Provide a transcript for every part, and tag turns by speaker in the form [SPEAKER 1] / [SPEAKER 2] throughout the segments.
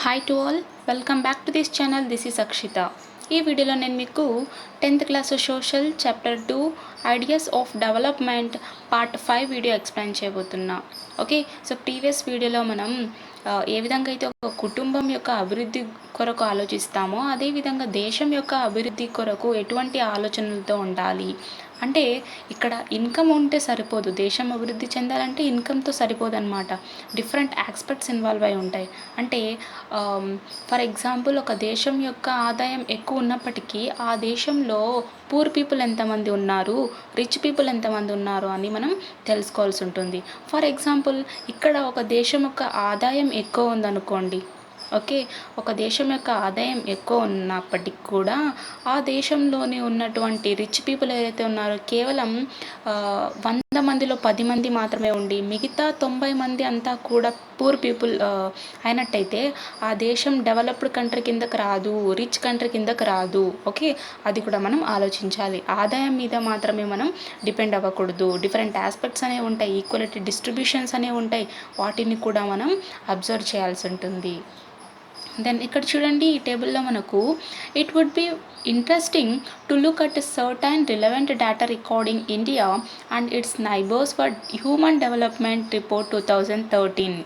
[SPEAKER 1] Hi to all, welcome back to this channel. This is Akshitha. ఈ వీడియోలో నేను మీకు 10th class social chapter 2 ideas of development part 5 video explain చేయబోతున్నా. Okay, so previous వీడియోలో మనం ఏ విధంగా అయితే ఒక కుటుంబం యొక్క అభివృద్ధి కొరకు ఆలోచిస్తామో అదేవిధంగా దేశం యొక్క అభివృద్ధి కొరకు ఎటువంటి ఆలోచనలతో ఉండాలి అంటే ఇక్కడ ఇన్కమ్ ఉంటే సరిపోదు, దేశం అభివృద్ధి చెందాలంటే ఇన్కమ్తో సరిపోదు అనమాట. డిఫరెంట్ ఆస్పెక్ట్స్ ఇన్వాల్వ్ అయి ఉంటాయి. అంటే ఫర్ ఎగ్జాంపుల్ ఒక దేశం యొక్క ఆదాయం ఎక్కువ ఉన్నప్పటికీ ఆ దేశంలో పూర్ పీపుల్ ఎంతమంది ఉన్నారు, రిచ్ పీపుల్ ఎంతమంది ఉన్నారు అని మనం తెలుసుకోవాల్సి ఉంటుంది. ఫర్ ఎగ్జాంపుల్ ఇక్కడ ఒక దేశం యొక్క ఆదాయం ఎక్కువ ఉందనుకోండి. ఓకే, ఒక దేశం యొక్క ఆదాయం ఎక్కువ ఉన్నప్పటికీ కూడా ఆ దేశంలోని ఉన్నటువంటి రిచ్ పీపుల్ ఏదైతే ఉన్నారో కేవలం 100 మందిలో 10 మంది మాత్రమే ఉండి మిగతా 90 మంది అంతా కూడా పూర్ పీపుల్ అయినట్టయితే ఆ దేశం డెవలప్డ్ కంట్రీ కిందకు రాదు, రిచ్ కంట్రీ కిందకు రాదు. ఓకే, అది కూడా మనం ఆలోచించాలి. ఆదాయం మీద మాత్రమే మనం డిపెండ్ అవ్వకూడదు. డిఫరెంట్ ఆస్పెక్ట్స్ అనేవి ఉంటాయి, ఈక్వాలిటీ డిస్ట్రిబ్యూషన్స్ అనేవి ఉంటాయి, వాటిని కూడా మనం అబ్జర్వ్ చేయాల్సి ఉంటుంది. దెన్ ఇక్కడ చూడండి, ఈ టేబుల్లో మనకు it would be interesting to look at certain relevant data recording India and its neighbours for human development report 2013.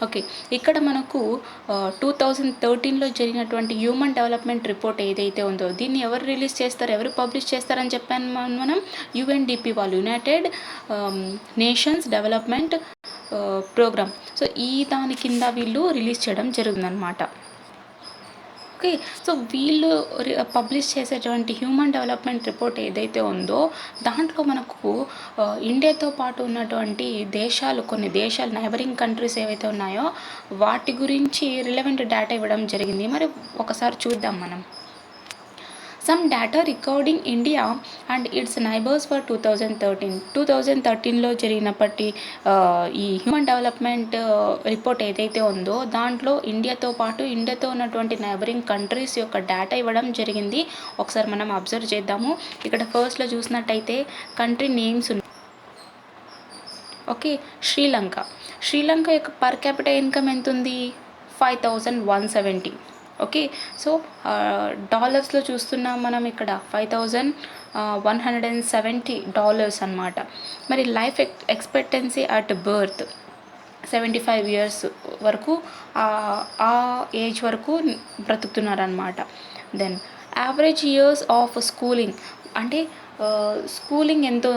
[SPEAKER 1] Okay, ఇక్కడ మనకు 2013లో జరిగినటువంటి హ్యూమన్ డెవలప్మెంట్ రిపోర్ట్ ఏదైతే ఉందో దీన్ని ఎవరు రిలీజ్ చేస్తారు, ఎవరు పబ్లిష్ చేస్తారని చెప్పాను మనం. యుఎన్డిపి వాళ్ళు, United Nations Development Programme. So ఈ దాని కింద వీళ్ళు రిలీజ్ చేయడం జరుగుతుందన్నమాట. ఓకే, సో వీళ్ళు పబ్లిష్ చేసేటువంటి హ్యూమన్ డెవలప్మెంట్ రిపోర్ట్ ఏదైతే ఉందో దాంట్లో మనకు ఇండియాతో పాటు ఉన్నటువంటి దేశాలు, కొన్ని దేశాలు నైబరింగ్ కంట్రీస్ ఏవైతే ఉన్నాయో వాటి గురించి రిలవెంట్ డేటా ఇవ్వడం జరిగింది. మరి ఒకసారి చూద్దాం మనం. Some data recording India and its neighbours for 2013లో జరిగినప్పటి ఈ హ్యూమన్ డెవలప్మెంట్ రిపోర్ట్ ఏదైతే ఉందో దాంట్లో ఇండియాతో పాటు ఇండియాతో ఉన్నటువంటి నైబరింగ్ కంట్రీస్ యొక్క డేటా ఇవ్వడం జరిగింది. ఒకసారి మనం అబ్జర్వ్ చేద్దాము. ఇక్కడ ఫస్ట్లో చూసినట్టయితే కంట్రీ నేమ్స్ ఉన్నాయి. ఓకే, శ్రీలంక యొక్క పర్ క్యాపిటల్ ఇన్కమ్ ఎంత ఉంది? 5170. ఓకే, సో డాలర్స్లో చూస్తున్నాం మనం ఇక్కడ $5170 అన్నమాట. మరి life expectancy at birth 75 years వరకు ఆ ఏజ్ వరకు బ్రతుకుతున్నారనమాట. Then average years of schooling అంటే స్కూలింగ్ ఎంతో,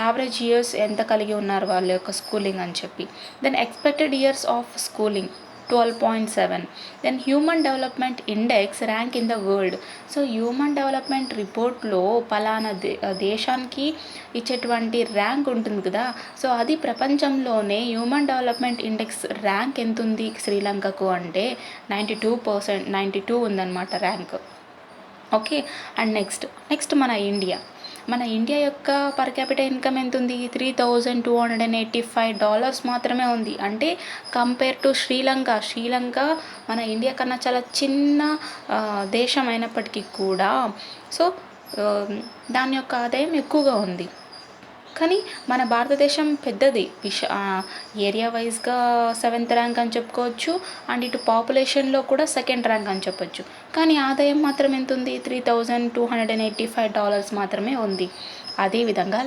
[SPEAKER 1] యావరేజ్ ఇయర్స్ ఎంత కలిగి ఉన్నారు వాళ్ళ యొక్క స్కూలింగ్ అని చెప్పి. Then expected years of schooling 12.7. Then human development index rank in the world. So human development రిపోర్ట్లో పలానా దేశానికి ఇచ్చేటువంటి ర్యాంక్ ఉంటుంది కదా, సో అది ప్రపంచంలోనే హ్యూమన్ డెవలప్మెంట్ ఇండెక్స్ ర్యాంక్ ఎంత ఉంది శ్రీలంకకు అంటే 92 ఉందన్నమాట ర్యాంక్. ఓకే, అండ్ నెక్స్ట్ మన ఇండియా యొక్క పర్ క్యాపిటల్ ఇన్కమ్ ఎంత ఉంది? $3,285 మాత్రమే ఉంది. అంటే కంపేర్ టు శ్రీలంక మన ఇండియా కన్నా చాలా చిన్న దేశం అయినప్పటికీ కూడా సో దాని యొక్క ఆదాయం ఎక్కువగా ఉంది. కానీ మన భారతదేశం పెద్దది, ఏరియా వైజ్గా 7th ర్యాంక్ అని చెప్పుకోవచ్చు, అండ్ ఇటు పాపులేషన్లో కూడా 2nd ర్యాంక్ అని చెప్పొచ్చు. కానీ ఆదాయం మాత్రం ఎంత ఉంది? $3,285 మాత్రమే ఉంది. అదేవిధంగా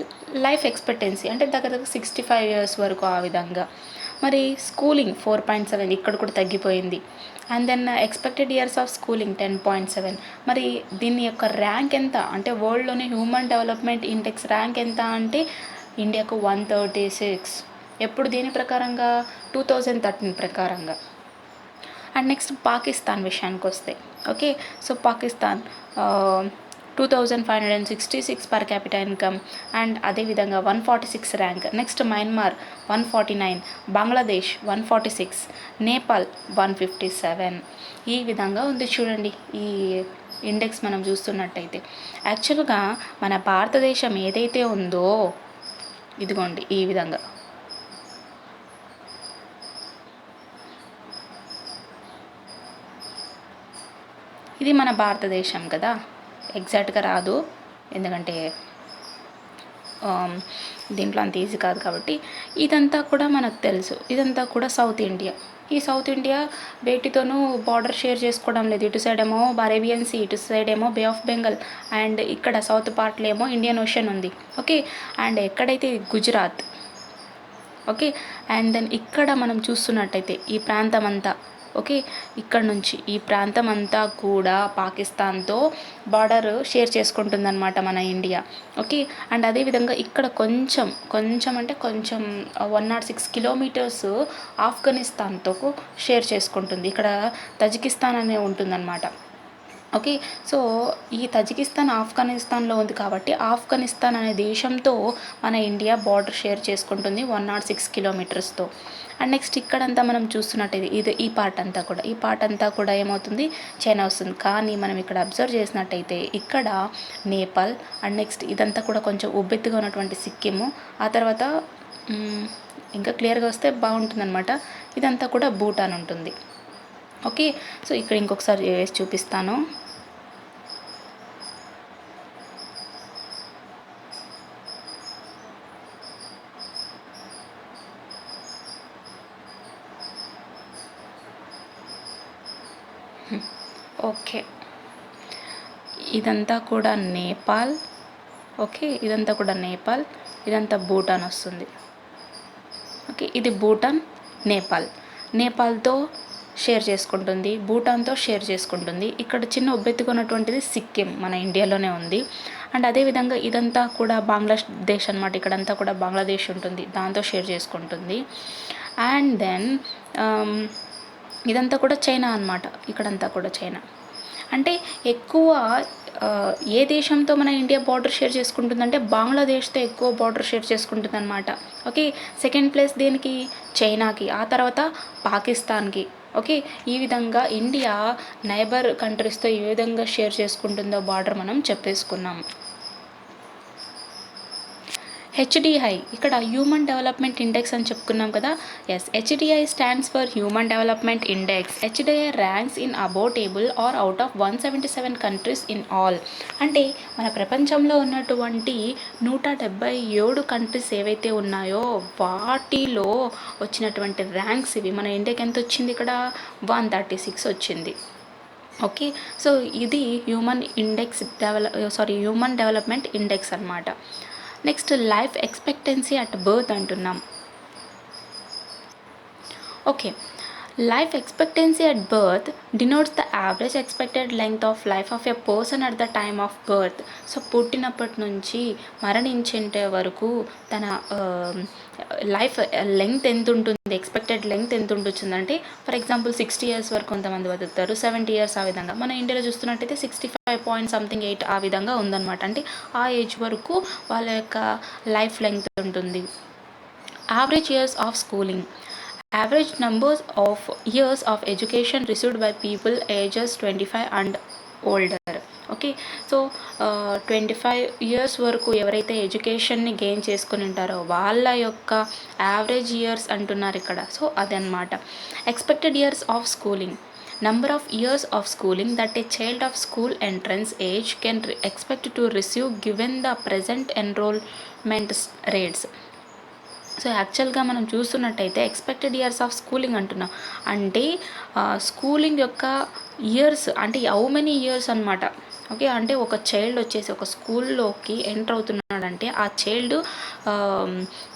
[SPEAKER 1] లైఫ్ ఎక్స్పెక్టెన్సీ అంటే దగ్గర 65 years వరకు ఆ విధంగా. మరి స్కూలింగ్ 4.7, ఇక్కడ కూడా తగ్గిపోయింది. And then expected years of schooling 10.7. మరి దీని యొక్క ర్యాంక్ ఎంత అంటే వరల్డ్లోనే హ్యూమన్ డెవలప్మెంట్ ఇండెక్స్ ర్యాంక్ ఎంత అంటే ఇండియాకు 136. ఎప్పుడు దేని ప్రకారంగా? 2013 ప్రకారంగా. అండ్ నెక్స్ట్ పాకిస్తాన్ విషయానికి వస్తే, okay, so Pakistan 2,566 per capital income and అదేవిధంగా 146 rank. Next Myanmar 149, Bangladesh 146, Nepal 157. ఈ విధంగా ఉంది చూడండి ఈ ఇండెక్స్ మనం చూస్తున్నట్టయితే. యాక్చువల్గా మన భారతదేశం ఏదైతే ఉందో ఇదిగోండి ఈ విధంగా. ఇది మన భారతదేశం కదా, ఎగ్జాక్ట్గా రాదు ఎందుకంటే దీంట్లో అంత ఈజీ కాదు కాబట్టి ఇదంతా కూడా మనకు తెలుసు. ఇదంతా కూడా సౌత్ ఇండియా. ఈ సౌత్ ఇండియా వేటితోనూ బార్డర్ షేర్ చేసుకోవడం లేదు. ఇటు సైడ్ ఏమో అరేబియన్ సీ, ఇటు సైడ్ ఏమో బే ఆఫ్ బెంగాల్, అండ్ ఇక్కడ సౌత్ పార్ట్లో ఏమో ఇండియన్ ఓషన్ ఉంది. ఓకే, అండ్ ఎక్కడైతే గుజరాత్. ఓకే, అండ్ దెన్ ఇక్కడ మనం చూస్తున్నట్టయితే ఈ ప్రాంతం అంతా, ఓకే, ఇక్కడ నుంచి ఈ ప్రాంతం అంతా కూడా పాకిస్తాన్తో బార్డర్ షేర్ చేసుకుంటుందన్నమాట మన ఇండియా. ఓకే, అండ్ అదేవిధంగా ఇక్కడ కొంచెం కొంచెం అంటే కొంచెం 106 కిలోమీటర్స్ ఆఫ్ఘనిస్తాన్తో షేర్ చేసుకుంటుంది. ఇక్కడ తజికిస్తాన్ అనే ఉంటుందన్నమాట. ఓకే, సో ఈ తజికిస్తాన్ ఆఫ్ఘనిస్తాన్లో ఉంది కాబట్టి ఆఫ్ఘనిస్తాన్ అనే దేశంతో మన ఇండియా బార్డర్ షేర్ చేసుకుంటుంది 106 కిలోమీటర్స్తో. అండ్ నెక్స్ట్ ఇక్కడంతా మనం చూస్తున్నట్టయితే ఈ పార్ట్ అంతా కూడా ఏమవుతుంది, చైనా వస్తుంది. కానీ మనం ఇక్కడ అబ్జర్వ్ చేసినట్టయితే ఇక్కడ నేపాల్, అండ్ నెక్స్ట్ ఇదంతా కూడా కొంచెం ఉబ్బెత్తుగా ఉన్నటువంటి సిక్కిము, ఆ తర్వాత ఇంకా క్లియర్గా వస్తే బాగుంటుందన్నమాట, ఇదంతా కూడా భూటాన్ ఉంటుంది. ఓకే, సో ఇక్కడ ఇంకొకసారి వేసి చూపిస్తాను. ఓకే, ఇదంతా కూడా నేపాల్. ఓకే, ఇదంతా కూడా నేపాల్, ఇదంతా భూటాన్ వస్తుంది. ఓకే, ఇది భూటాన్, నేపాల్తో షేర్ చేసుకుంటుంది, భూటాన్తో షేర్ చేసుకుంటుంది. ఇక్కడ చిన్న ఉబ్బెత్తుకున్నటువంటిది సిక్కిం మన ఇండియాలోనే ఉంది. అండ్ అదేవిధంగా ఇదంతా కూడా బంగ్లాదేశ్ అనమాట. ఇక్కడంతా కూడా బంగ్లాదేశ్ ఉంటుంది, దాంతో షేర్ చేసుకుంటుంది. అండ్ దెన్ ఇదంతా కూడా చైనా అనమాట. ఇక్కడంతా కూడా చైనా. అంటే ఎక్కువ ఏ దేశంతో మన ఇండియా బార్డర్ షేర్ చేసుకుంటుందంటే బంగ్లాదేశ్తో ఎక్కువ బార్డర్ షేర్ చేసుకుంటుంది అనమాట. ఓకే, సెకండ్ ప్లేస్ దేనికి, చైనాకి, ఆ తర్వాత పాకిస్తాన్కి. ఓకే, ఈ విధంగా ఇండియా నైబర్ కంట్రీస్తో ఏ విధంగా షేర్ చేసుకుంటుందో బార్డర్ మనం చెప్పేసుకున్నాం. హెచ్డిఐ, ఇక్కడ హ్యూమన్ డెవలప్మెంట్ ఇండెక్స్ అని చెప్పుకున్నాం కదా. Yes, HDI stands for human development index. HDI ranks in above table are out of 177 countries in all. అంటే మన ప్రపంచంలో ఉన్నటువంటి 177 కంట్రీస్ ఏవైతే ఉన్నాయో వాటిలో వచ్చినటువంటి ర్యాంక్స్ ఇవి. మన ఇండియాకి ఎంత వచ్చింది, ఇక్కడ 136 వచ్చింది. ఓకే, సో ఇది హ్యూమన్ డెవలప్మెంట్ ఇండెక్స్ అన్నమాట. Next life expectancy at birth అంటున్నాం. Okay, life expectancy at birth denotes the average expected length of life of a person at the time of birth. So పుట్టినప్పటి నుంచి మరణించేంత వరకు తన life length ఎంత ఉంటుంది, expected length ఎంత ఉంటుందంటే, ఫర్ ఎగ్జాంపుల్ 60 years వరకు కొంతమంది బతుకుతారు, 70 years ఆ విధంగా. మన ఇండియాలో చూస్తున్నట్టయితే 65.8 ఆ విధంగా ఉందన్నమాట. అంటే ఆ ఏజ్ వరకు వాళ్ళ యొక్క లైఫ్ లెంగ్త్ ఉంటుంది. Average years of schooling. Average numbers of years of education received by people ages 25 and older. Okay, so 25 years వరకు ఎవరైతే ఎడ్యుకేషన్ని గెయిన్ చేసుకుని ఉంటారో వాళ్ళ యొక్క యావరేజ్ ఇయర్స్ అంటున్నారు ఇక్కడ. సో అదనమాట. Expected years of schooling. Number of years of schooling that a child of school entrance age can expect to receive given the present enrollment rates. So యాక్చువల్గా మనం చూస్తున్నట్టయితే ఎక్స్పెక్టెడ్ ఇయర్స్ ఆఫ్ స్కూలింగ్ అంటున్నాం. అంటే schooling యొక్క years అంటే how many years అనమాట. Okay, అంటే ఒక చైల్డ్ వచ్చేసి ఒక స్కూల్లోకి ఎంటర్ అవుతున్నాడంటే ఆ చైల్డ్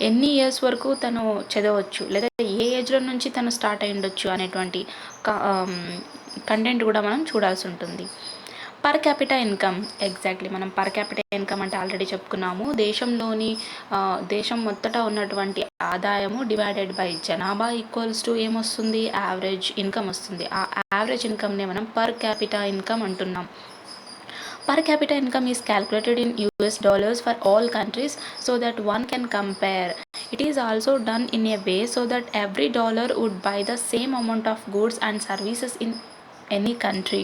[SPEAKER 1] ఎన్ని ఇయర్స్ వరకు తను చదవచ్చు, లేదా ఏ ఏజ్లో నుంచి తను స్టార్ట్ అయి ఉండొచ్చు అనేటువంటి కంటెంట్ కూడా మనం చూడాల్సి ఉంటుంది. Per capital income. ఎగ్జాక్ట్లీ, మనం పర్ క్యాపిటల్ ఇన్కమ్ అంటే ఆల్రెడీ చెప్పుకున్నాము. దేశం మొత్తట ఉన్నటువంటి ఆదాయము డివైడెడ్ బై జనాభా ఈక్వల్స్ టు ఏమొస్తుంది, యావరేజ్ ఇన్కమ్ వస్తుంది. ఆ యావరేజ్ ఇన్కమ్నే మనం పర్ క్యాపిటల్ ఇన్కమ్ అంటున్నాం. Per capita income is calculated in US dollars for all countries so that one can compare. It is also done in a way so that every dollar would buy the same amount of goods and services in any country.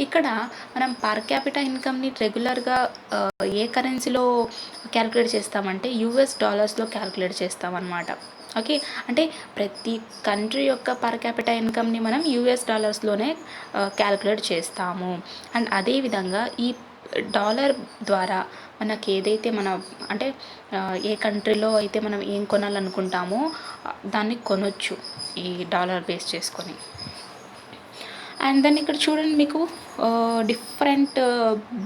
[SPEAKER 1] ఇక్కడ మనం per capital ఇన్కమ్ని రెగ్యులర్గా ఏ కరెన్సీలో calculate చేస్తామంటే US డాలర్స్లో calculate చేస్తామన్నమాట. Okay, అంటే ప్రతి country యొక్క per capital ఇన్కమ్ని మనం యూఎస్ డాలర్స్లోనే క్యాలిక్యులేట్ చేస్తాము. అండ్ అదేవిధంగా ఈ డాలర్ ద్వారా మనకి ఏదైతే అంటే ఏ కంట్రీలో అయితే మనం ఏం కొనాలనుకుంటామో దాన్ని కొనొచ్చు ఈ డాలర్ బేస్ చేసుకొని. అండ్ దెన్ ఇక్కడ చూడండి, మీకు డిఫరెంట్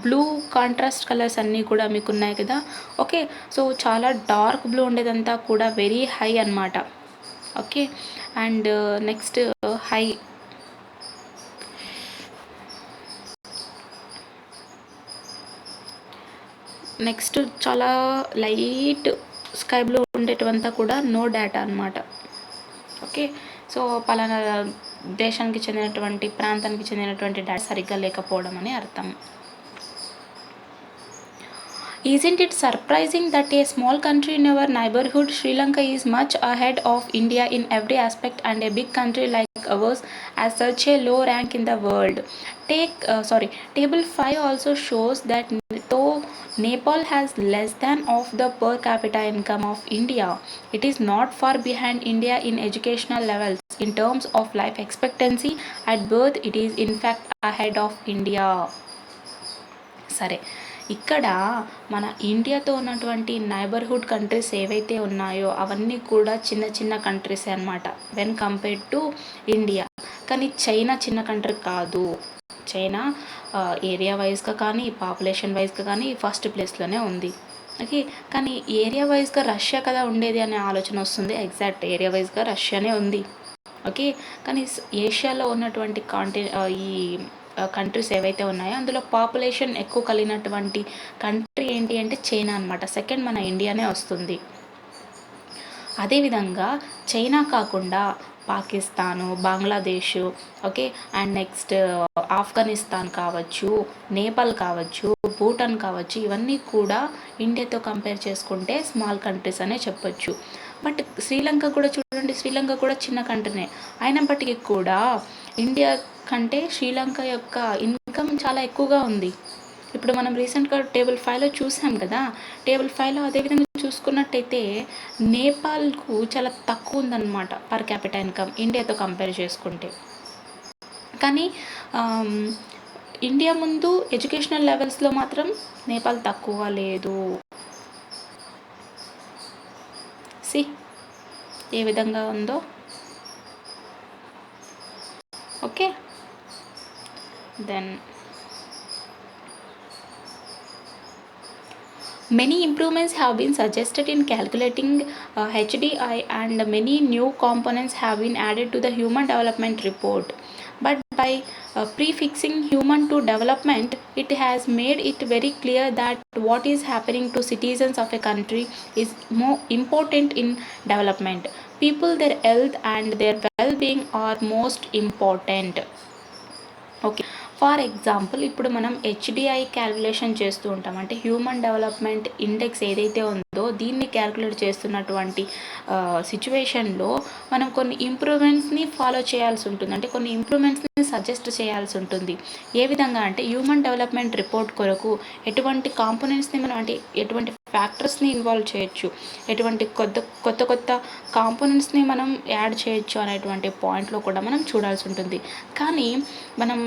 [SPEAKER 1] బ్లూ కాంట్రాస్ట్ కలర్స్ అన్నీ కూడా మీకు ఉన్నాయి కదా. ఓకే, సో చాలా డార్క్ బ్లూ ఉండేదంతా కూడా వెరీ హై అన్నమాట. Okay, and next high next చాలా లైట్ స్కై బ్లూ ఉండేటివంతా కూడా నో డేటా అన్నమాట. ఓకే, సో పలానా దేశానికి చెందినటువంటి ప్రాంతానికి చెందినటువంటి డేటా సరిగ్గా లేకపోవడం అని అర్థం. Isn't it surprising that a small country in our neighborhood, Sri Lanka, is much ahead of India in every aspect, and a big country like ours has such a low rank in the world? Table 5 also shows that though Nepal has less than of the per capita income of India, it is not far behind India in educational levels. In terms of life expectancy at birth, it is in fact ahead of India. సరే, ఇక్కడ మన ఇండియాతో ఉన్నటువంటి neighbourhood countries ఏవైతే ఉన్నాయో అవన్నీ కూడా చిన్న చిన్న కంట్రీసే అనమాట వెన్ కంపేర్డ్ టు ఇండియా. కానీ చైనా చిన్న కంట్రీ కాదు. చైనా ఏరియా వైజ్గా కానీ పాపులేషన్ వైజ్గా కానీ ఫస్ట్ ప్లేస్లోనే ఉంది. ఓకే, కానీ ఏరియా వైజ్గా రష్యా కదా ఉండేది అనే ఆలోచన వస్తుంది. ఎగ్జాక్ట్ ఏరియా వైజ్గా రష్యానే ఉంది. ఓకే, కానీ ఏషియాలో ఉన్నటువంటి ఈ కంట్రీస్ ఏవైతే ఉన్నాయో అందులో పాపులేషన్ ఎక్కువ కలిగినటువంటి కంట్రీ ఏంటి అంటే చైనా అనమాట. సెకండ్ మన ఇండియానే వస్తుంది. అదేవిధంగా చైనా కాకుండా Pakistan, Bangladesh, okay, and next Afghanistan కావచ్చు, నేపాల్ కావచ్చు, భూటాన్ కావచ్చు, ఇవన్నీ కూడా ఇండియాతో కంపేర్ చేసుకుంటే స్మాల్ కంట్రీస్ అనే చెప్పొచ్చు. బట్ శ్రీలంక కూడా చూడండి, శ్రీలంక కూడా చిన్న కంట్రీనే. అయినప్పటికీ కూడా ఇండియా కంటే శ్రీలంక యొక్క ఇన్కమ్ చాలా ఎక్కువగా ఉంది. ఇప్పుడు మనం రీసెంట్గా టేబుల్ 5లో చూసాం కదా. టేబుల్ 5లో అదేవిధంగా చూసుకున్నట్టయితే నేపాల్కు చాలా తక్కువ ఉందన్నమాట పర్ క్యాపిటల్ ఇన్కమ్ ఇండియాతో కంపేర్ చేసుకుంటే. కానీ ఇండియా ముందు ఎడ్యుకేషనల్ లెవెల్స్లో మాత్రం నేపాల్ తక్కువ లేదు. సి ఏ విధంగా ఉందో. Okay, then many improvements have been suggested in calculating HDI, and many new components have been added to the Human Development Report. But by prefixing human to development, it has made it very clear that what is happening to citizens of a country is more important in development. People, their health and their well-being are most important. Okay, for example ఇప్పుడు మనం HDI calculation చేస్తూ ఉంటాం. అంటే human development index ఏదైతే ఉందో దీన్ని calculate చేస్తున్నటువంటి సిచ్యువేషన్లో మనం కొన్ని ఇంప్రూవ్మెంట్స్ని ఫాలో చేయాల్సి ఉంటుంది. అంటే కొన్ని ఇంప్రూవ్మెంట్స్ని సజెస్ట్ చేయాల్సి ఉంటుంది. ఏ విధంగా అంటే హ్యూమన్ డెవలప్మెంట్ రిపోర్ట్ కొరకు ఎటువంటి కాంపోనెంట్స్ని మనం అంటే ఎటువంటి ఫ్యాక్టర్స్ని ఇన్వాల్వ్ చేయొచ్చు, ఎటువంటి కొత్త కొత్త కాంపోనెంట్స్ని మనం యాడ్ చేయొచ్చు అనేటువంటి పాయింట్లో కూడా మనం చూడాల్సి ఉంటుంది. కానీ మనం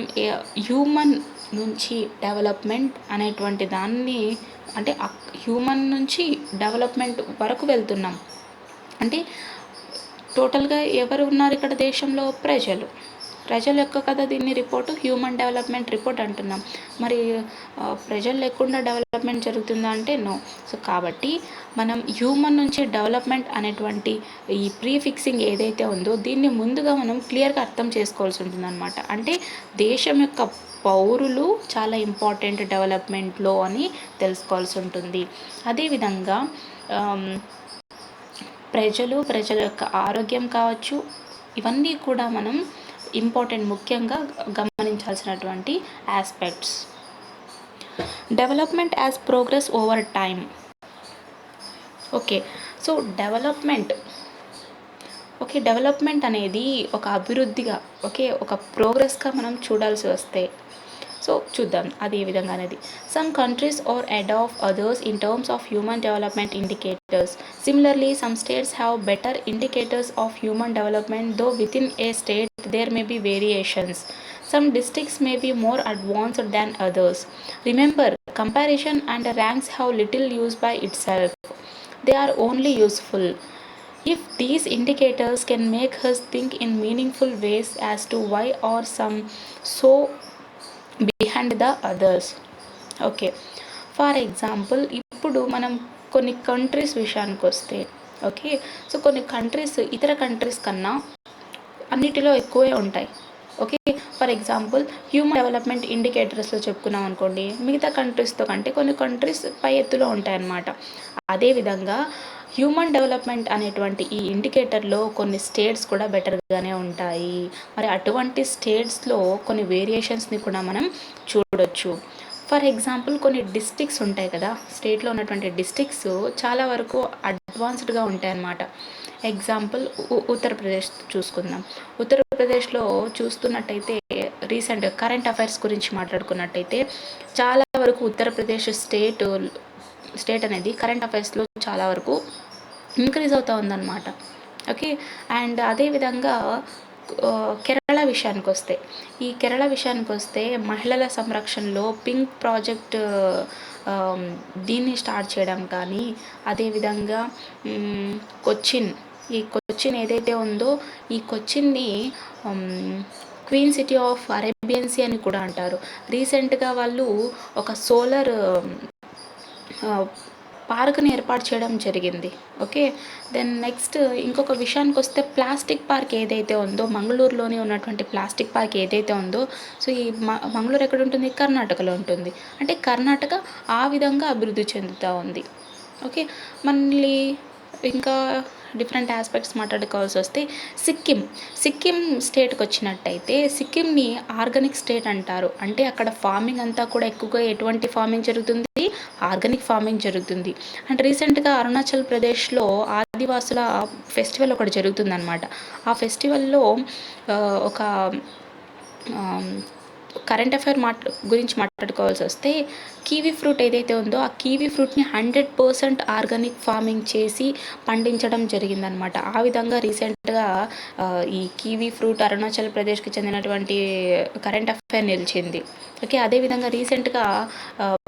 [SPEAKER 1] హ్యూమన్ నుంచి డెవలప్మెంట్ అనేటువంటి దాన్ని అంటే హ్యూమన్ నుంచి డెవలప్మెంట్ వరకు వెళ్తున్నాం. అంటే టోటల్గా ఎవరు ఉన్నారు ఇక్కడ దేశంలో? ప్రజల యొక్క కదా దీన్ని రిపోర్టు హ్యూమన్ డెవలప్మెంట్ రిపోర్ట్ అంటున్నాం. మరి ప్రజలు లేకుండా డెవలప్మెంట్ జరుగుతుందా అంటే నో. సో కాబట్టి మనం హ్యూమన్ నుంచి డెవలప్మెంట్ అనేటువంటి ఈ ప్రీఫిక్సింగ్ ఏదైతే ఉందో దీన్ని ముందుగా మనం క్లియర్గా అర్థం చేసుకోవాల్సి ఉంటుందన్నమాట. అంటే దేశం యొక్క పౌరులు చాలా ఇంపార్టెంట్ డెవలప్మెంట్లో అని తెలుసుకోవాల్సి ఉంటుంది. అదేవిధంగా ప్రజల యొక్క ఆరోగ్యం కావచ్చు, ఇవన్నీ కూడా మనం ఇంపార్టెంట్ ముఖ్యంగా గమనించాల్సినటువంటి aspects. Development as progress over time. Okay, so development అనేది ఒక అభివృద్ధిగా ఒక ప్రోగ్రెస్గా మనం చూడాల్సి వస్తే సో చూద్దాం అది ఏ విధంగా అనేది. Some countries are ahead of others in terms of human development indicators. Similarly, some states have better indicators of human development, though within a state there may be variations. Some districts may be more advanced than others. Remember, comparison and ranks have little use by itself. They are only useful if these indicators can make us think in meaningful ways as to why or some so behind the others. Okay, for example ఇప్పుడు మనం కొన్ని countries విషయానికి వస్తే, okay, so కొన్ని countries ఇతర countries కన్నా అన్నిటిలో ఎక్కువే ఉంటాయి. Okay, for example human development ఇండికేటర్స్లో చెప్పుకున్నాం అనుకోండి, మిగతా కంట్రీస్తో కంటే కొన్ని కంట్రీస్ పై ఎత్తులో ఉంటాయన్నమాట. అదేవిధంగా హ్యూమన్ డెవలప్మెంట్ అనేటువంటి ఈ ఇండికేటర్లో కొన్ని స్టేట్స్ కూడా బెటర్గానే ఉంటాయి. మరి అటువంటి స్టేట్స్లో కొన్ని వేరియేషన్స్ని కూడా మనం చూడొచ్చు. ఫర్ ఎగ్జాంపుల్ కొన్ని డిస్ట్రిక్ట్స్ ఉంటాయి కదా, స్టేట్లో ఉన్నటువంటి డిస్ట్రిక్ట్స్ చాలా వరకు అడ్వాన్స్డ్గా ఉంటాయి అన్నమాట. ఎగ్జాంపుల్ ఉత్తరప్రదేశ్ చూసుకుందాం. ఉత్తరప్రదేశ్లో చూస్తున్నట్టయితే రీసెంట్ కరెంట్ అఫైర్స్ గురించి మాట్లాడుకున్నట్టయితే చాలా వరకు ఉత్తరప్రదేశ్ స్టేట్ అనేది కరెంట్ అఫైర్స్లో చాలా వరకు ఇంక్రీజ్ అవుతూ ఉందన్నమాట. ఓకే, అండ్ అదేవిధంగా కేరళ విషయానికి వస్తే, ఈ కేరళ విషయానికి వస్తే మహిళల సంరక్షణలో పింక్ ప్రాజెక్ట్ దీన్ని స్టార్ట్ చేయడం కానీ, అదేవిధంగా కొచ్చిన్ ఏదైతే ఉందో ఈ కొచ్చిన్ని queen city of Arabian sea అని కూడా అంటారు. రీసెంట్గా వాళ్ళు ఒక సోలార్ పార్క్ని ఏర్పాటు చేయడం జరిగింది. ఓకే, దెన్ నెక్స్ట్ ఇంకొక విషయానికి వస్తే ప్లాస్టిక్ పార్క్ ఏదైతే ఉందో, మంగళూరులోని ఉన్నటువంటి ప్లాస్టిక్ పార్క్ ఏదైతే ఉందో, సో ఈ మంగళూరు ఎక్కడ ఉంటుంది? కర్ణాటకలో ఉంటుంది. అంటే కర్ణాటక ఆ విధంగా అభివృద్ధి చెందుతూ ఉంది. ఓకే, మళ్ళీ ఇంకా డిఫరెంట్ ఆస్పెక్ట్స్ మాట్లాడుకోవాల్సి వస్తే సిక్కిం స్టేట్కి వచ్చినట్టయితే సిక్కింని ఆర్గానిక్ స్టేట్ అంటారు. అంటే అక్కడ ఫార్మింగ్ అంతా కూడా ఎక్కువగా ఎటువంటి ఫార్మింగ్ జరుగుతుంది? ఆర్గానిక్ ఫార్మింగ్ జరుగుతుంది. అండ్ రీసెంట్గా అరుణాచల్ ప్రదేశ్లో ఆదివాసుల ఫెస్టివల్ ఒకటి జరుగుతుందన్నమాట. ఆ ఫెస్టివల్లో ఒక కరెంట్ అఫైర్ గురించి మాట్లాడుకోవాల్సి వస్తే కీవీ ఫ్రూట్ ఏదైతే ఉందో ఆ కీవీ ఫ్రూట్ని 100% ఆర్గానిక్ ఫార్మింగ్ చేసి పండించడం జరిగిందనమాట. ఆ విధంగా రీసెంట్గా ఈ కీవీ ఫ్రూట్ అరుణాచల్ ప్రదేశ్కి చెందినటువంటి కరెంట్ అఫైర్ నిలిచింది. ఓకే, అదేవిధంగా రీసెంట్గా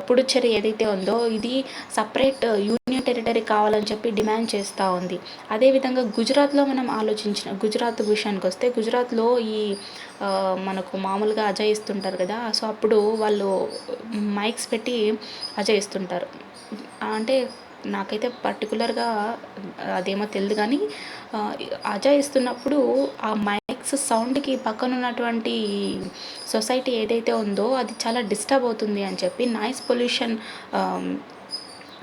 [SPEAKER 1] పుడుచ్చేరి ఏదైతే ఉందో ఇది సపరేట్ యూనియన్ టెరిటరీ కావాలని చెప్పి డిమాండ్ చేస్తూ ఉంది. అదేవిధంగా గుజరాత్లో మనం గుజరాత్ విషయానికి వస్తే గుజరాత్లో ఈ మనకు మామూలుగా అజయిస్తుంటారు కదా, సో అప్పుడు వాళ్ళు మైక్స్ పెట్టి అజయిస్తుంటారు. అంటే నాకైతే పర్టికులర్గా అదేమో తెలియదు, కానీ అజయిస్తున్నప్పుడు ఆ మైక్స్ సౌండ్కి పక్కన ఉన్నటువంటి సొసైటీ ఏదైతే ఉందో అది చాలా డిస్టర్బ్ అవుతుంది అని చెప్పి, నాయిస్ పొల్యూషన్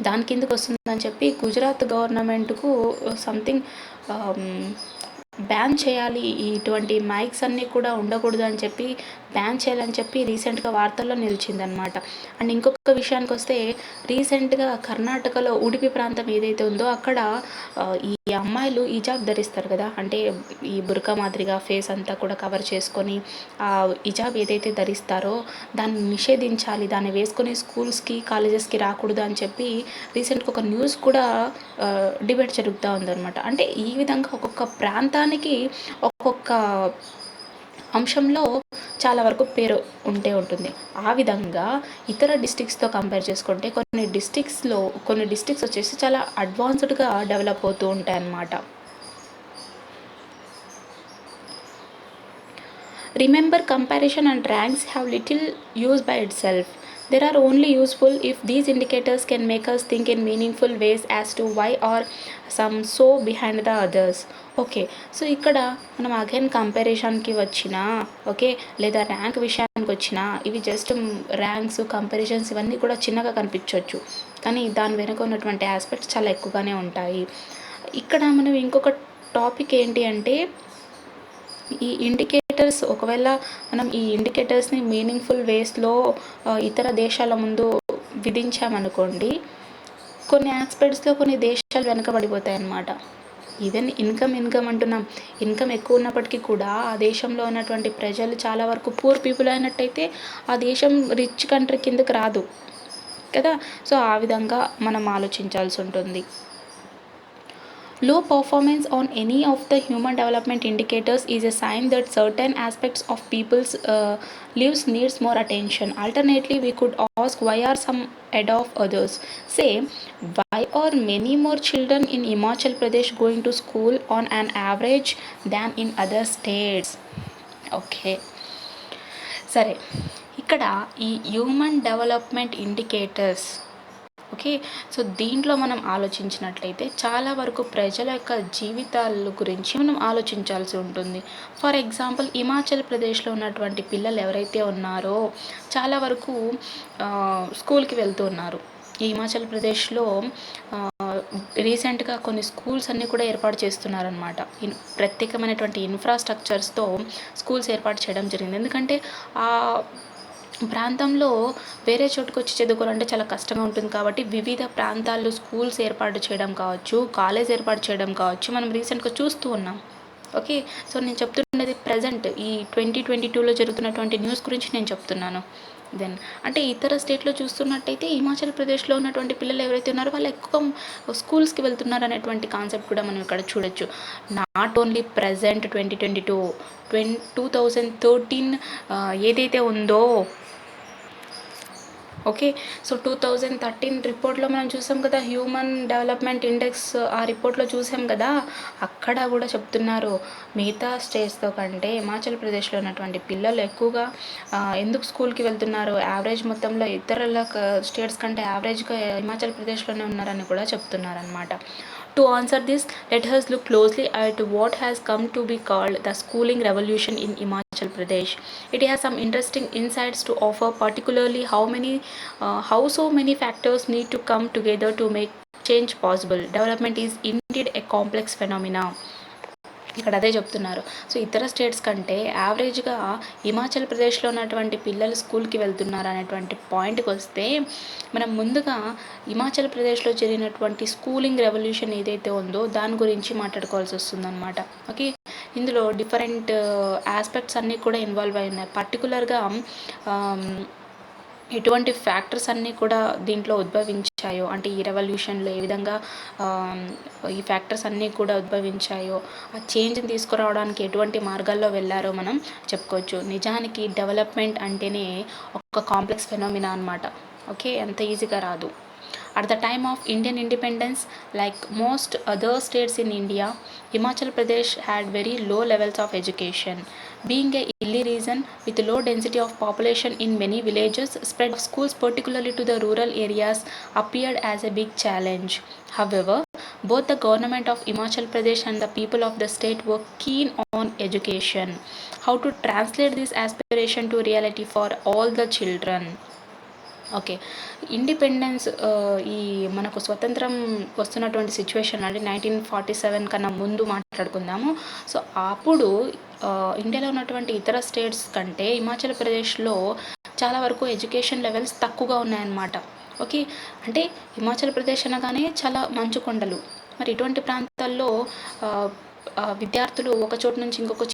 [SPEAKER 1] దాని కిందకు వస్తుందని చెప్పి గుజరాత్ గవర్నమెంట్కు సంథింగ్ బ్యాన్ చేయాలి, ఇటువంటి మైక్స్ అన్నీ కూడా ఉండకూడదు అని చెప్పి బ్యాన్ చేయాలని చెప్పి రీసెంట్గా వార్తల్లో నిలిచిందనమాట. అండ్ ఇంకొక విషయానికి వస్తే రీసెంట్గా కర్ణాటకలో ఉడిపి ప్రాంతం ఏదైతే ఉందో అక్కడ ఈ అమ్మాయిలు హిజాబ్ ధరిస్తారు కదా, అంటే ఈ బురకా మాదిరిగా ఫేస్ అంతా కూడా కవర్ చేసుకొని ఆ హిజాబ్ ఏదైతే ధరిస్తారో దాన్ని నిషేధించాలి, దాన్ని వేసుకొని స్కూల్స్కి కాలేజెస్కి రాకూడదు అని చెప్పి రీసెంట్గా ఒక న్యూస్ కూడా డిబేట్ జరుగుతూ ఉందన్నమాట. అంటే ఈ విధంగా ఒక్కొక్క ప్రాంతానికి ఒక్కొక్క అంశంలో చాలా వరకు పేరు ఉంటుంది. ఆ విధంగా ఇతర డిస్ట్రిక్ట్స్తో కంపేర్ చేసుకుంటే కొన్ని డిస్ట్రిక్ట్స్ వచ్చేసి చాలా అడ్వాన్స్డ్గా డెవలప్ అవుతూ ఉంటాయి అన్నమాట. Remember, comparison and ranks have little use by itself. They are only useful if these indicators can make us think in meaningful ways as to why or some so behind the others. Okay, so ఇక్కడ మనం again కంపారిజన్కి వచ్చినా, okay, లేదా rank విషయానికి వచ్చినా ఇవి just ranks comparisons ఇవన్నీ కూడా చిన్నగా కనిపించవచ్చు, కానీ దాని వెనుక ఉన్నటువంటి ఆస్పెక్ట్స్ చాలా ఎక్కువగానే ఉంటాయి. ఇక్కడ మనం ఇంకొక టాపిక్ ఏంటి అంటే ఈ ఇండికేటర్స్, ఒకవేళ మనం ఈ ఇండికేటర్స్ని మీనింగ్ఫుల్ వేస్లో ఇతర దేశాల ముందు విధించామనుకోండి, కొన్ని ఆస్పెక్ట్స్లో కొన్ని దేశాలు వెనకబడిపోతాయి అన్నమాట. ఈవెన్ ఇన్కమ్ అంటున్నాం, ఇన్కమ్ ఎక్కువ ఉన్నప్పటికీ కూడా ఆ దేశంలో ఉన్నటువంటి ప్రజలు చాలా వరకు పూర్ పీపుల్ అయినట్టయితే ఆ దేశం రిచ్ కంట్రీ కిందకి రాదు కదా. సో ఆ విధంగా మనం ఆలోచించాల్సి ఉంటుంది. Low performance on any of the human development indicators is a sign that certain aspects of people's lives needs more attention. Alternately, we could ask why are some ahead of others? Say, why are many more children in Himachal Pradesh going to school on an average than in other states? Okay, సరే. ఇక్కడ ఈ human development indicators, okay, so దీంట్లో మనం ఆలోచించినట్లయితే చాలా వరకు ప్రజల యొక్క జీవితాల గురించి మనం ఆలోచించాల్సి ఉంటుంది. ఫర్ ఎగ్జాంపుల్, హిమాచల్ ప్రదేశ్లో ఉన్నటువంటి పిల్లలు ఎవరైతే ఉన్నారో చాలా వరకు స్కూల్కి వెళ్తూ ఉన్నారు. ఈ హిమాచల్ ప్రదేశ్లో రీసెంట్గా కొన్ని స్కూల్స్ అన్నీ కూడా ఏర్పాటు చేస్తున్నారనమాట. ప్రత్యేకమైనటువంటి ఇన్ఫ్రాస్ట్రక్చర్స్తో స్కూల్స్ ఏర్పాటు చేయడం జరిగింది. ఎందుకంటే ఆ ప్రాంతంలో వేరే చోటుకు వచ్చి చదువుకోవాలంటే చాలా కష్టంగా ఉంటుంది కాబట్టి వివిధ ప్రాంతాల్లో స్కూల్స్ ఏర్పాటు చేయడం కావచ్చు, కాలేజ్ ఏర్పాటు చేయడం కావచ్చు, మనం రీసెంట్గా చూస్తూ ఉన్నాం. ఓకే, సో నేను చెప్తున్నది ప్రజెంట్ ఈ 2022లో జరుగుతున్నటువంటి న్యూస్ గురించి నేను చెప్తున్నాను. దెన్ అంటే ఇతర స్టేట్లో చూస్తున్నట్టయితే హిమాచల్ ప్రదేశ్లో ఉన్నటువంటి పిల్లలు ఎవరైతే ఉన్నారో వాళ్ళు ఎక్కువ స్కూల్స్కి వెళ్తున్నారు అనేటువంటి కాన్సెప్ట్ కూడా మనం ఇక్కడ చూడొచ్చు. నాట్ ఓన్లీ ప్రజెంట్ 2013 ఏదైతే ఉందో, ఓకే, సో 2013 రిపోర్ట్లో మనం చూసాం కదా, హ్యూమన్ డెవలప్మెంట్ ఇండెక్స్ ఆ రిపోర్ట్లో చూసాం కదా, అక్కడ కూడా చెప్తున్నారు మిగతా స్టేట్స్తో కంటే హిమాచల్ ప్రదేశ్లో ఉన్నటువంటి పిల్లలు ఎక్కువగా ఎందుకు స్కూల్కి వెళ్తున్నారు, యావరేజ్ మొత్తంలో ఇతరుల స్టేట్స్ కంటే యావరేజ్గా హిమాచల్ ప్రదేశ్లోనే ఉన్నారని కూడా చెప్తున్నారనమాట. To answer this, let us look closely at what has come to be called the schooling revolution in Himachal Pradesh. It has some interesting insights to offer, particularly how so many factors need to come together to make change possible. Development is indeed a complex phenomenon. ఇక్కడ అదే చెప్తున్నారు. So ఇతర states కంటే యావరేజ్గా హిమాచల్ ప్రదేశ్లో ఉన్నటువంటి పిల్లలు స్కూల్కి వెళ్తున్నారు అనేటువంటి పాయింట్కి వస్తే, మనం ముందుగా హిమాచల్ ప్రదేశ్లో జరిగినటువంటి స్కూలింగ్ రెవల్యూషన్ ఏదైతే ఉందో దాని గురించి మాట్లాడుకోవాల్సి వస్తుందన్నమాట. ఓకే, ఇందులో డిఫరెంట్ ఆస్పెక్ట్స్ అన్నీ కూడా ఇన్వాల్వ్ అయి ఉన్నాయి. పర్టికులర్గా ఎటువంటి ఫ్యాక్టర్స్ అన్నీ కూడా దీంట్లో ఉద్భవించాయో, అంటే ఈ రెవల్యూషన్లో ఏ విధంగా ఈ ఫ్యాక్టర్స్ అన్నీ కూడా ఉద్భవించాయో, ఆ చేంజ్ని తీసుకురావడానికి ఎటువంటి మార్గాల్లో వెళ్ళారో మనం చెప్పుకోవచ్చు. నిజానికి డెవలప్మెంట్ అంటేనే ఒక కాంప్లెక్స్ ఫెనోమినా అనమాట. ఓకే, అంత ఈజీగా రాదు. At the time of Indian independence, like most other states in India, Himachal Pradesh had very low levels of education. Being a hilly region with low density of population in many villages, spread of schools, particularly to the rural areas, appeared as a big challenge. However, both the government of Himachal Pradesh and the people of the state were keen on education. How to translate this aspiration to reality for all the children? Okay, independence ఈ మనకు స్వతంత్రం వస్తున్నటువంటి situation అంటే 1947 కన్నా ముందు మాట్లాడుకుందాము. So అప్పుడు ఇండియాలో ఉన్నటువంటి ఇతర స్టేట్స్ కంటే హిమాచల్ ప్రదేశ్లో చాలా వరకు ఎడ్యుకేషన్ లెవెల్స్ తక్కువగా ఉన్నాయన్నమాట. ఓకే, అంటే హిమాచల్ ప్రదేశ్ అనగానే చాలా మంచు కొండలు. మరి ఇటువంటి ప్రాంతాల్లో విద్యార్థులు ఒక చోటు నుంచి ఇంకొక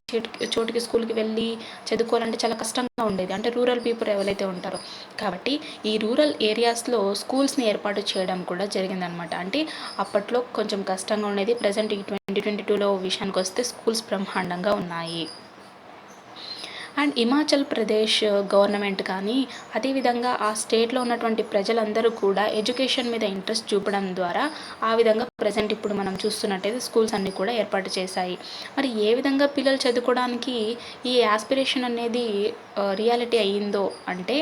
[SPEAKER 1] చోటుకి స్కూల్కి వెళ్ళి చదువుకోవాలంటే చాలా కష్టంగా ఉండేది. అంటే రూరల్ పీపుల్ ఎవరైతే ఉంటారో, కాబట్టి ఈ రూరల్ ఏరియాస్లో స్కూల్స్ని ఏర్పాటు చేయడం కూడా జరిగిందనమాట. అంటే అప్పట్లో కొంచెం కష్టంగా ఉండేది. ప్రజెంట్ ఈ 2022లో విషయానికి వస్తే స్కూల్స్ బ్రహ్మాండంగా ఉన్నాయి. అండ్ హిమాచల్ ప్రదేశ్ గవర్నమెంట్ కానీ, అదేవిధంగా ఆ స్టేట్లో ఉన్నటువంటి ప్రజలందరూ కూడా ఎడ్యుకేషన్ మీద ఇంట్రెస్ట్ చూపడం ద్వారా ఆ విధంగా ప్రజెంట్ ఇప్పుడు మనం చూస్తున్నట్టయితే స్కూల్స్ అన్నీ కూడా ఏర్పాటు చేశాయి. మరి ఏ విధంగా పిల్లలు చదువుకోవడానికి ఈ ఆస్పిరేషన్ అనేది రియాలిటీ అయ్యిందో అంటే,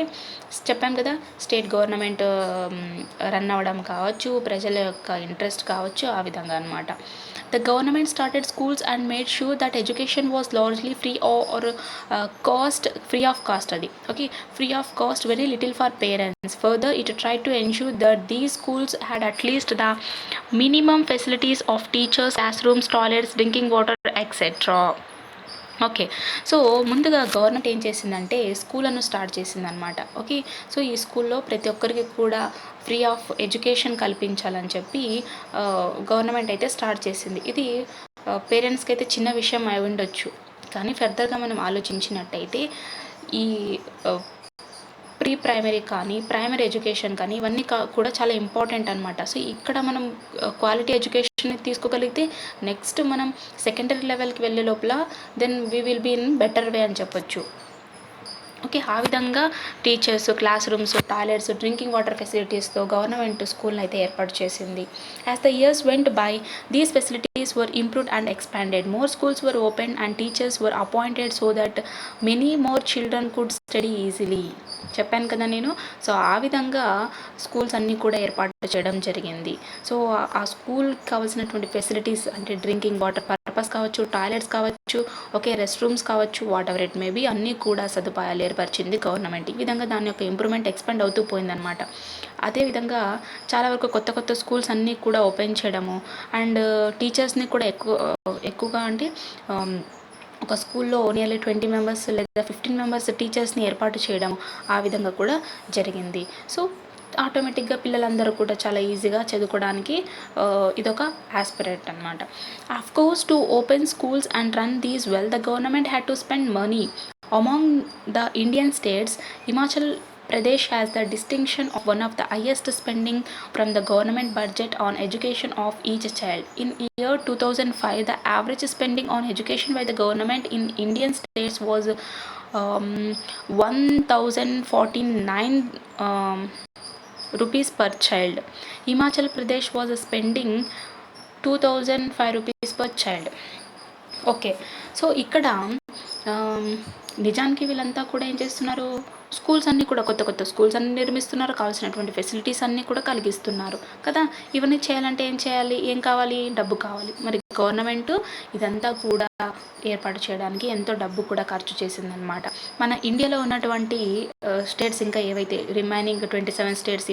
[SPEAKER 1] చెప్పాం కదా, స్టేట్ గవర్నమెంట్ రన్ అవ్వడం కావచ్చు, ప్రజల యొక్క ఇంట్రెస్ట్ కావచ్చు, ఆ విధంగా అనమాట. The government started schools and made sure that education was largely free or free of cost. Okay, free of cost, very little for parents. Further, it tried to ensure that these schools had at least the minimum facilities of teachers, classrooms, toilets, drinking water, etc. Okay, so ముందుగా government ఏం చేసిందంటే స్కూళ్ళను start చేసిందనమాట. Okay, so ఈ స్కూల్లో ప్రతి ఒక్కరికి కూడా free of education కల్పించాలని చెప్పి గవర్నమెంట్ అయితే స్టార్ట్ చేసింది. ఇది పేరెంట్స్కి అయితే చిన్న విషయం అయి ఉండొచ్చు, కానీ ఫర్దర్గా మనం ఆలోచించినట్టయితే ఈ ప్రీ ప్రైమరీ కానీ, ప్రైమరీ ఎడ్యుకేషన్ కానీ, ఇవన్నీ కూడా చాలా ఇంపార్టెంట్ అనమాట. సో ఇక్కడ మనం క్వాలిటీ ఎడ్యుకేషన్ ఎడ్యుకేషన్ తీసుకోగలిగితే నెక్స్ట్ మనం సెకండరీ లెవెల్కి వెళ్ళే లోపల then we will be in better way అని చెప్పొచ్చు. ఓకే, ఆ విధంగా teachers, class rooms, toilets, drinking water ఫెసిలిటీస్తో గవర్నమెంట్ స్కూల్ని అయితే ఏర్పాటు చేసింది. As the years went by these facilities were improved and expanded. More schools were open and teachers were appointed so that many more children could study easily. చెప్పాను కదా నేను. So ఆ విధంగా స్కూల్స్ అన్నీ కూడా ఏర్పాటు చేయడం జరిగింది. సో ఆ స్కూల్కి కావాల్సినటువంటి ఫెసిలిటీస్ అంటే డ్రింకింగ్ వాటర్ పర్పస్ కావచ్చు, టాయిలెట్స్ కావచ్చు, ఓకే, రెస్ట్ రూమ్స్ కావచ్చు, వాట్ ఎవర్ ఇట్ మేబీ అన్నీ కూడా సదుపాయాలు ఏర్పరిచింది గవర్నమెంట్. ఈ విధంగా దాని యొక్క ఇంప్రూవ్మెంట్ ఎక్స్పెండ్ అవుతూ పోయిందనమాట. అదేవిధంగా చాలా వరకు కొత్త కొత్త స్కూల్స్ అన్నీ కూడా ఓపెన్ చేయడము అండ్ టీచర్స్ని కూడా ఎక్కువగా అంటే ఒక స్కూల్లో నియర్లీ 20 మెంబర్స్ లేదా 15 మెంబర్స్ టీచర్స్ని ఏర్పాటు చేయడం ఆ విధంగా కూడా జరిగింది. సో ఆటోమేటిక్గా పిల్లలందరూ కూడా చాలా ఈజీగా చదువుకోవడానికి ఇదొక ఆస్పిరేట్ అనమాట. Of course to open schools and run these well the government had to spend money. Among the Indian states, Himachal Pradesh has the distinction of one of the highest spending from the government budget on education of each child. In year 2005, the average spending on education by the government in Indian states was 1049 rupees per child. Himachal Pradesh was spending 2005 rupees per child. Okay, so ఇక్కడ నిజానికి వీళ్ళంతా కూడా ఏం చేస్తున్నారు, schools అన్నీ కూడా కొత్త కొత్త స్కూల్స్ అన్నీ నిర్మిస్తున్నారు, కావాల్సినటువంటి ఫెసిలిటీస్ అన్నీ కూడా కలిగిస్తున్నారు కదా. ఇవన్నీ చేయాలంటే ఏం చేయాలి, ఏం కావాలి, డబ్బు కావాలి. మరి గవర్నమెంట్ ఇదంతా కూడా ఏర్పాటు చేయడానికి ఎంతో డబ్బు కూడా ఖర్చు చేసిందనమాట. మన ఇండియాలో ఉన్నటువంటి స్టేట్స్ ఇంకా ఏవైతే రిమైనింగ్ 27 స్టేట్స్,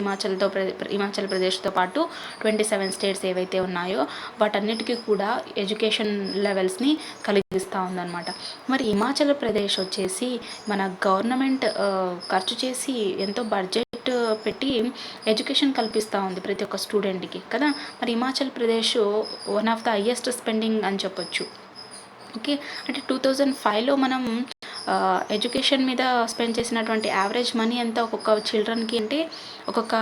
[SPEAKER 1] హిమాచల్ ప్రదేశ్తో పాటు 27 స్టేట్స్ ఏవైతే ఉన్నాయో వాటన్నిటికీ కూడా ఎడ్యుకేషన్ లెవెల్స్ని కలిగిస్తూ ఉందన్నమాట. మరి హిమాచల్ ప్రదేశ్ వచ్చేసి మన గవర్నమెంట్ ఖర్చు చేసి ఎంతో బడ్జెట్ పెట్టి ఎడ్యుకేషన్ కల్పిస్తూ ఉంది ప్రతి ఒక్క స్టూడెంట్కి కదా. మరి Himachal Pradesh one of the highest spending అని చెప్పొచ్చు. ఓకే, అంటే 2005లో మనం ఎడ్యుకేషన్ మీద స్పెండ్ చేసినటువంటి యావరేజ్ మనీ ఎంత ఒక్కొక్క చిల్డ్రన్కి అంటే ఒక్కొక్క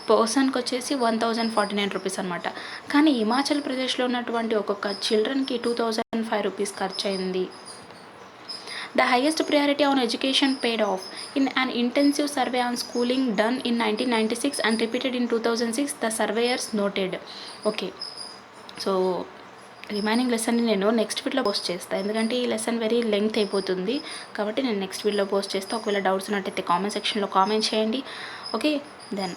[SPEAKER 1] పర్సన్కి వచ్చేసి 1049 రూపీస్ అనమాట. కానీ హిమాచల్ ప్రదేశ్లో ఉన్నటువంటి ఒక్కొక్క చిల్డ్రన్కి 2005 రూపీస్ ఖర్చు అయింది. The highest priority on education paid off. In an intensive survey on schooling done in 1996 and repeated in 2006, the surveyors noted. Okay, so remaining లెసన్ని నేను నెక్స్ట్ వీడియోలో పోస్ట్ చేస్తాను, ఎందుకంటే ఈ లెసన్ వెరీ లెంగ్త్ అయిపోతుంది కాబట్టి నేను నెక్స్ట్ వీడియోలో పోస్ట్ చేస్తాను. ఒకవేళ డౌట్స్ ఉన్నట్టయితే కామెంట్ సెక్షన్లో కామెంట్ చేయండి. Okay, then